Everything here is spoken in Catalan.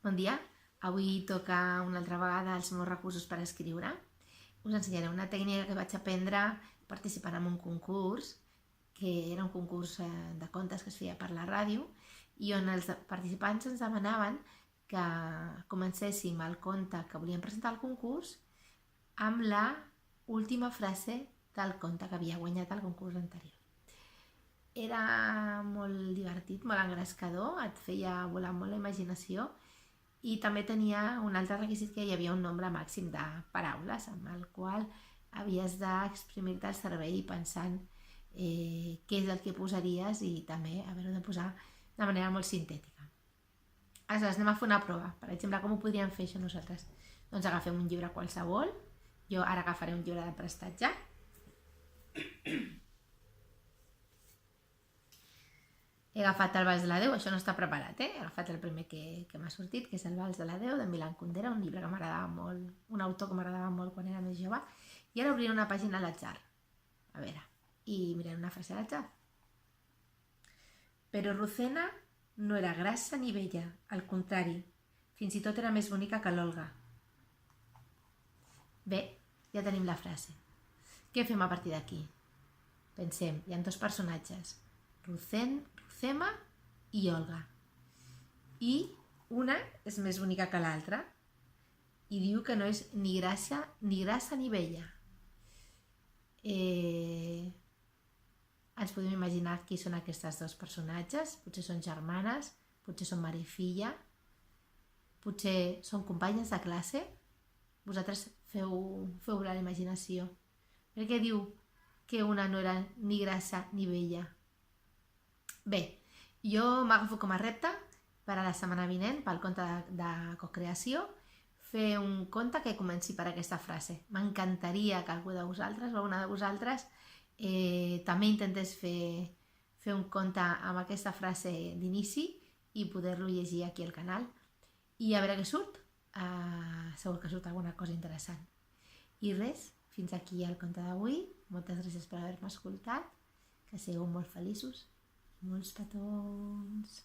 Bon dia, avui toca una altra vegada els meus recursos per escriure. Us ensenyaré una tècnica que vaig aprendre participant en un concurs, que era un concurs de contes que es feia per la ràdio, i on els participants ens demanaven que comencéssim el conte que volíem presentar al concurs amb la última frase del conte que havia guanyat el concurs anterior. Era molt divertit, molt engrescador, et feia volar molt la imaginació i també tenia un altre requisit, que hi havia un nombre màxim de paraules amb el qual havies d'exprimir-te el cervell pensant què és el que posaries i també haver-ho de posar de manera molt sintètica. Aleshores, anem a fer una prova. Per exemple, com ho podríem fer això nosaltres? Doncs agafem un llibre qualsevol. Jo ara agafaré un llibre de prestatge. He agafat el Vals de la Deu, això no està preparat, He agafat el primer que m'ha sortit, que és el Vals de la Deu, de Milan Kundera, un llibre que m'agradava molt, un autor que m'agradava molt quan era més jove. I ara obriré una pàgina a l'atzar, a veure, i miraré una frase a l'atzar. Però Rucena no era grassa ni vella, al contrari, fins i tot era més bonica que l'Olga. Bé, ja tenim la frase. Què fem a partir d'aquí? Pensem, hi ha dos personatges, Rucema i Olga. I una és més bonica que l'altra i diu que no és ni grassa ni vella. Ens podem imaginar qui són aquestes dos personatges. Potser són germanes, potser són mare i filla, potser són companyes de classe. Vosaltres feu volar la imaginació. Per què diu que una no era ni grassa ni vella? Bé, jo m'agafo com a repte per a la setmana vinent, pel conte de cocreació, fer un conte que comenci per aquesta frase. M'encantaria que algú de vosaltres o una de vosaltres també intentés fer un conte amb aquesta frase d'inici i poder-lo llegir aquí al canal. I a veure què surt. Segur que surt alguna cosa interessant. I res, fins aquí el conte d'avui. Moltes gràcies per haver-me escoltat. Que sigueu molt feliços. Molts petons.